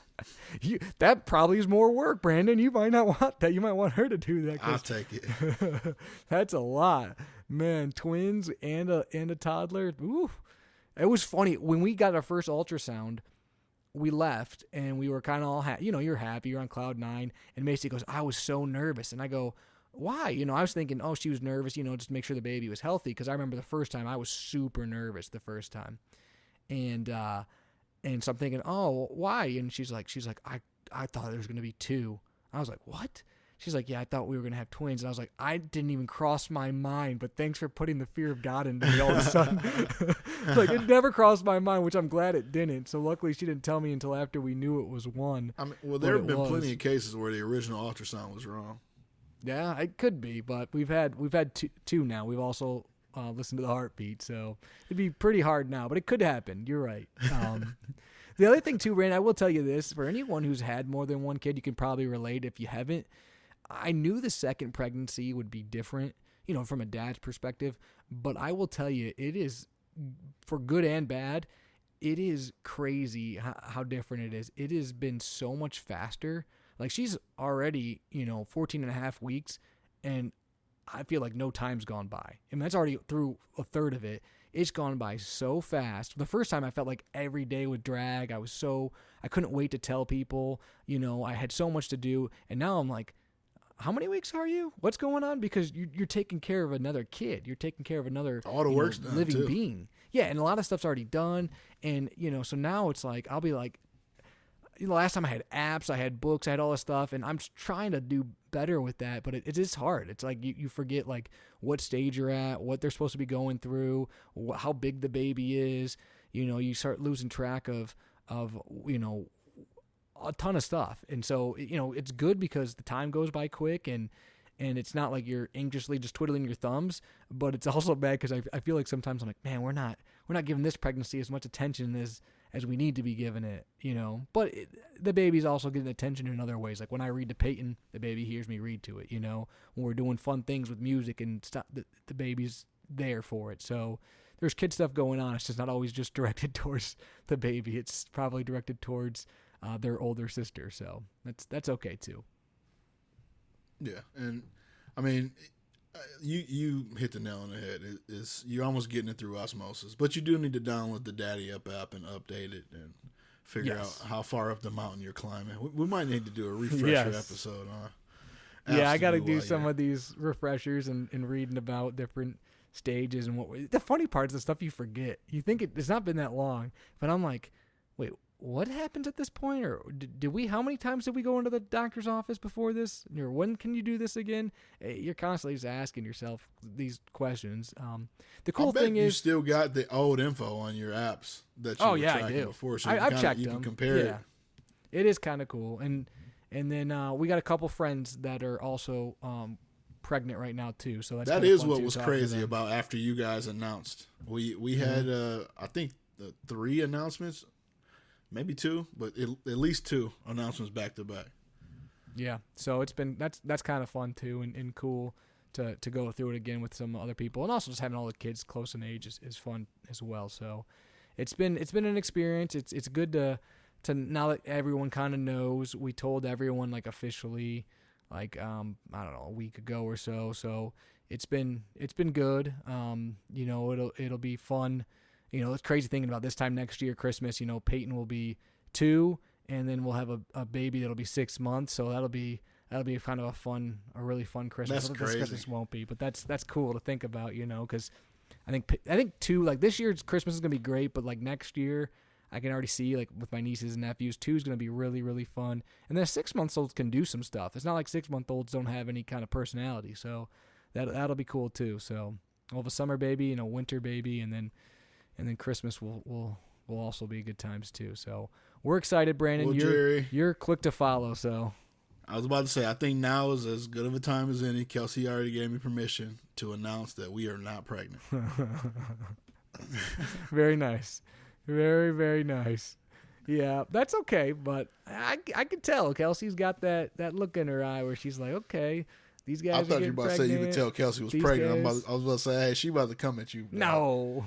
Speaker 1: That probably is more work, Brandon. You might not want that. You might want her to do that.
Speaker 2: I'll take it.
Speaker 1: That's a lot. Man, twins and a toddler. Ooh. It was funny. When we got our first ultrasound, we left, and we were kind of all happy. You're happy. You're on cloud 9. And Macy goes, I was so nervous. And I go, why? I was thinking, oh, she was nervous, just to make sure the baby was healthy. Because I remember the first time I was super nervous the first time, and so I'm thinking, oh, why? And she's like, I thought there was going to be 2. I was like, what? She's like, yeah, I thought we were going to have twins. And I was like, I didn't even cross my mind, but thanks for putting the fear of God into me all of a sudden. Like, it never crossed my mind, which I'm glad it didn't. So luckily she didn't tell me until after we knew it was 1.
Speaker 2: There have been plenty of cases where the original ultrasound was wrong.
Speaker 1: Yeah, it could be, but we've had two now. We've also listened to the heartbeat, so it'd be pretty hard now, but it could happen. You're right. The other thing too, Rand, I will tell you this: for anyone who's had more than one kid, you can probably relate. If you haven't, I knew the second pregnancy would be different, from a dad's perspective. But I will tell you, it is, for good and bad, it is crazy how different it is. It has been so much faster. Like, she's already, 14 and a half weeks, and I feel like no time's gone by. I mean, that's already through a third of it. It's gone by so fast. The first time I felt like every day would drag. I couldn't wait to tell people, I had so much to do. And now I'm like, how many weeks are you? What's going on? Because you're taking care of another kid. You're taking care of another
Speaker 2: all the work's done,
Speaker 1: living
Speaker 2: too.
Speaker 1: being. Yeah, and a lot of stuff's already done. And, so now it's like, I'll be like, last time I had apps, I had books, I had all this stuff, and I'm trying to do better with that, but it is hard. It's like you forget like what stage you're at, what they're supposed to be going through, how big the baby is. You start losing track of a ton of stuff, and so it's good because the time goes by quick, and it's not like you're anxiously just twiddling your thumbs, but it's also bad because I feel like sometimes I'm like, man, we're not giving this pregnancy as much attention as we need to be giving it, But the baby's also getting attention in other ways. Like when I read to Peyton, the baby hears me read to it, When we're doing fun things with music and stuff, the baby's there for it. So there's kid stuff going on. It's just not always just directed towards the baby. It's probably directed towards their older sister. So that's okay too.
Speaker 2: Yeah, and I mean, you hit the nail on the head. You're almost getting it through osmosis, but you do need to download the Daddy Up app and update it and figure out how far up the mountain you're climbing. We might need to do a refresher episode on.
Speaker 1: Yeah, I got to do some of these refreshers and reading about different stages and the funny part is the stuff you forget. You think it's not been that long, but I'm like, wait, what happens at this point? Or how many times did we go into the doctor's office before this? Or when can you do this again? You're constantly just asking yourself these questions. The cool thing is,
Speaker 2: you still got the old info on your apps that you were tracking before. So
Speaker 1: I've checked them.
Speaker 2: You can compare it.
Speaker 1: It is kind of cool. And then we got a couple friends that are also pregnant right now too. So
Speaker 2: that is what was crazy about after you guys announced. We had I think 3 announcements. Maybe 2, but at least 2 announcements back to back.
Speaker 1: Yeah, so it's been that's kind of fun too, and cool to go through it again with some other people, and also just having all the kids close in age is fun as well. So it's been an experience. It's good to now that everyone kind of knows. We told everyone like officially, like I don't know, a week ago or so. So it's been good. It'll be fun. It's crazy thinking about this time next year, Christmas, Peyton will be 2, and then we'll have a baby that'll be 6 months. So that'll be kind of a really fun Christmas.
Speaker 2: That's crazy.
Speaker 1: This Christmas won't be, but that's cool to think about, because I think 2, like this year's Christmas is going to be great, but like next year I can already see, like with my nieces and nephews, 2 is going to be really, really fun. And then 6-month-olds can do some stuff. It's not like 6-month-olds don't have any kind of personality. So that'll be cool too. So we'll have a summer baby and a winter baby, and then Christmas will also be good times too. So we're excited, Brandon.
Speaker 2: Well,
Speaker 1: you're quick to follow. So
Speaker 2: I was about to say, I think now is as good of a time as any. Kelsey already gave me permission to announce that we are not pregnant.
Speaker 1: Very nice, very, very nice. Yeah, that's okay. But I could tell Kelsey's got that look in her eye where she's like, okay. These guys
Speaker 2: I thought you were about to say you could tell Kelsey was pregnant. I was about to say, hey, she about to come at you.
Speaker 1: No,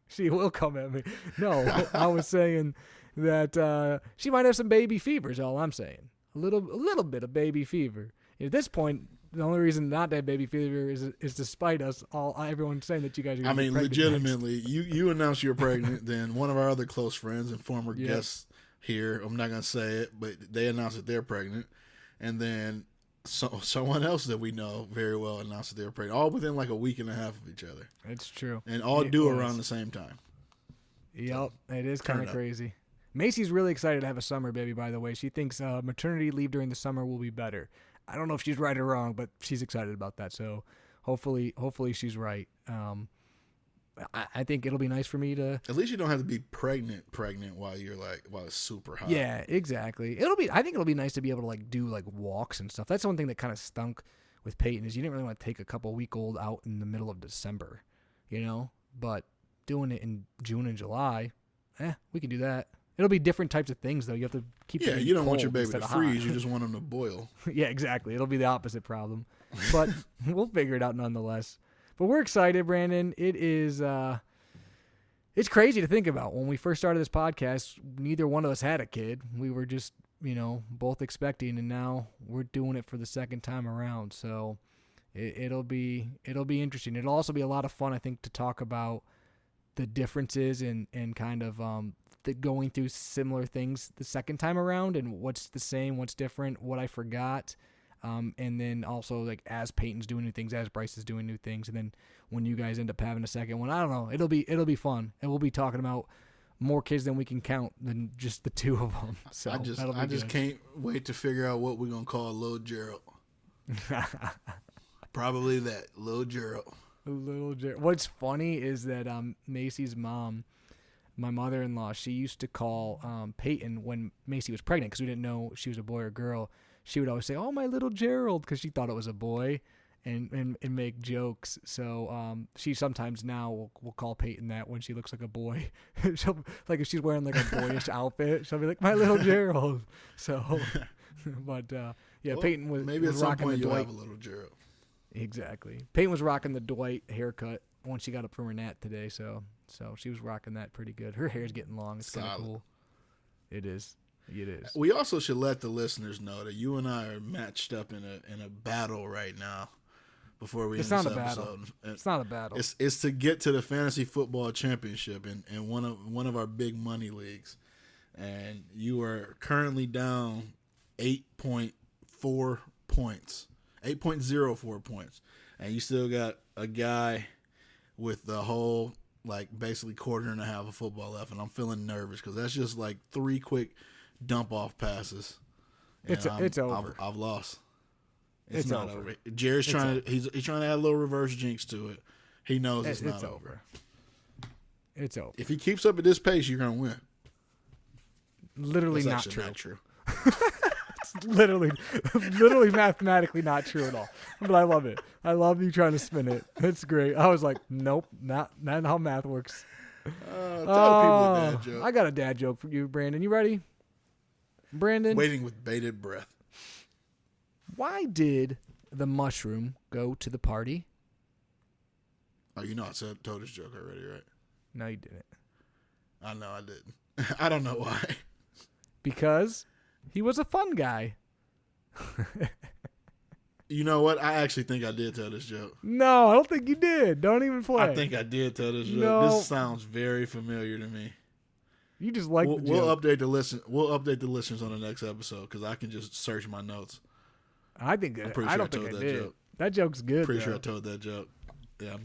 Speaker 1: she will come at me. No, I was saying that she might have some baby fever is all I'm saying. A little bit of baby fever. At this point, the only reason not to have baby fever is despite us everyone saying that you guys are going to be pregnant.
Speaker 2: Legitimately, you announced you're pregnant, then one of our other close friends and former guests here, I'm not going to say it, but they announced that they're pregnant, and then someone else that we know very well announced that they were pregnant, all within like a week and a half of each other.
Speaker 1: It's true.
Speaker 2: And all due around the same time.
Speaker 1: Yep, it is kind of crazy. Macy's really excited to have a summer baby, by the way. She thinks maternity leave during the summer will be better. I don't know if she's right or wrong, but she's excited about that. So hopefully she's right. I think it'll be nice for me to.
Speaker 2: At least you don't have to be pregnant while it's super hot.
Speaker 1: Yeah, exactly. I think it'll be nice to be able to like do like walks and stuff. That's one thing that kind of stunk with Peyton is you didn't really want to take a couple week old out in the middle of December, But doing it in June and July, we can do that. It'll be different types of things though. You have to keep.
Speaker 2: Yeah, you don't want your baby to freeze. You just want him to boil.
Speaker 1: Yeah, exactly. It'll be the opposite problem, but we'll figure it out nonetheless. But we're excited, Brandon. It is. It's crazy to think about. When we first started this podcast, neither one of us had a kid. We were just, both expecting, and now we're doing it for the second time around. So it'll be interesting. It'll also be a lot of fun, I think, to talk about the differences and kind of the going through similar things the second time around and what's the same, what's different, what I forgot. And then also like as Peyton's doing new things, as Bryce is doing new things, and then when you guys end up having a second one, I don't know, it'll be fun, and we'll be talking about more kids than we can count than just the two of them. So
Speaker 2: I just can't wait to figure out what we're gonna call Lil Gerald. Probably that Lil Gerald.
Speaker 1: Little Gerald. What's funny is that Macy's mom, my mother-in-law, she used to call Peyton when Macy was pregnant because we didn't know she was a boy or girl. She would always say, "Oh, my little Gerald," because she thought it was a boy, and make jokes. So she sometimes now will call Peyton that when she looks like a boy. She'll, like if she's wearing like a boyish outfit, she'll be like, "My little Gerald." So, but yeah, well, Peyton was
Speaker 2: maybe
Speaker 1: was
Speaker 2: at some
Speaker 1: rocking
Speaker 2: point
Speaker 1: the
Speaker 2: you'll
Speaker 1: Dwight.
Speaker 2: have a little Gerald.
Speaker 1: Exactly. Peyton was rocking the Dwight haircut once she got up from her nap today. So she was rocking that pretty good. Her hair's getting long. It's kind of cool. It is. It is.
Speaker 2: We also should let the listeners know that you and I are matched up in a battle right now. Before we end this episode,
Speaker 1: it's not a battle.
Speaker 2: It's to get to the fantasy football championship in one of our big money leagues, and you are currently down 8.04 points, 8.04 points, and you still got a guy with the whole basically quarter and a half of football left, and I'm feeling nervous because that's just like 3 quick dump off passes.
Speaker 1: It's over.
Speaker 2: I've lost. It's not over. Jared's trying to he's trying to add a little reverse jinx to it. He knows it's not over.
Speaker 1: It's over.
Speaker 2: If he keeps up at this pace, you're gonna win.
Speaker 1: Literally
Speaker 2: That's
Speaker 1: not true. It's literally mathematically not true at all. But I love it. I love you trying to spin it. It's great. I was like, nope, not how math works.
Speaker 2: Tell people a dad joke.
Speaker 1: I got a dad joke for you, Brandon. You ready? Brandon?
Speaker 2: Waiting with bated breath.
Speaker 1: Why did the mushroom go to the party?
Speaker 2: Oh, you know I told this joke already, right?
Speaker 1: No, you didn't.
Speaker 2: I know I didn't. I don't know why.
Speaker 1: Because he was a fun guy.
Speaker 2: You know what? I actually think I did tell this joke.
Speaker 1: No, I don't think you did. Don't even play.
Speaker 2: I think I did tell this joke.
Speaker 1: No.
Speaker 2: This sounds very familiar to me.
Speaker 1: You just like the joke.
Speaker 2: We'll update the listeners on the next episode because I can just search my notes.
Speaker 1: I think
Speaker 2: I'm pretty sure I told that joke.
Speaker 1: That joke's good.
Speaker 2: Pretty sure I told that joke. Yeah,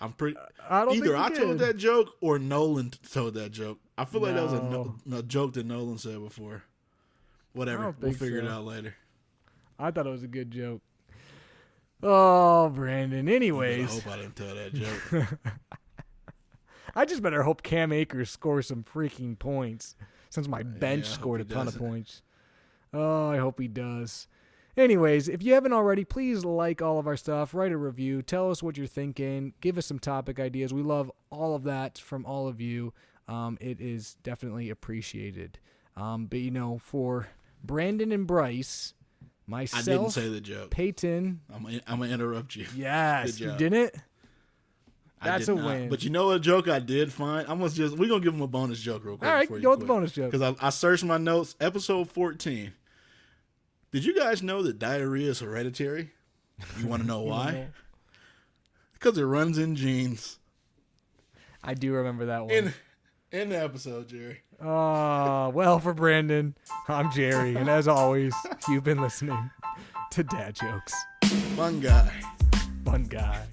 Speaker 2: I'm pretty.
Speaker 1: I don't
Speaker 2: either
Speaker 1: think
Speaker 2: I
Speaker 1: you
Speaker 2: told
Speaker 1: did.
Speaker 2: that joke or Nolan told that joke. I feel like that was a joke that Nolan said before. Whatever, we'll figure it out later.
Speaker 1: I thought it was a good joke. Oh, Brandon. Anyways,
Speaker 2: I hope I didn't tell that joke.
Speaker 1: I just better hope Cam Akers scores some freaking points since my bench scored a ton of points. Oh, I hope he does. Anyways, if you haven't already, please like all of our stuff, write a review, tell us what you're thinking, give us some topic ideas. We love all of that from all of you. It is definitely appreciated. But, for Brandon and Bryce, myself,
Speaker 2: I didn't say the joke.
Speaker 1: Peyton.
Speaker 2: I'm going to interrupt you.
Speaker 1: Yes, you didn't? That's a win.
Speaker 2: But you know what joke I did find? We're going to give him a bonus joke real quick.
Speaker 1: All right, go with the bonus joke.
Speaker 2: Because I searched my notes, episode 14. Did you guys know that diarrhea is hereditary? You want to know why? Because it runs in genes.
Speaker 1: I do remember that one.
Speaker 2: In the episode, Jerry.
Speaker 1: Well, for Brandon, I'm Jerry. And as always, you've been listening to Dad Jokes.
Speaker 2: Fun guy.
Speaker 1: Fun guy.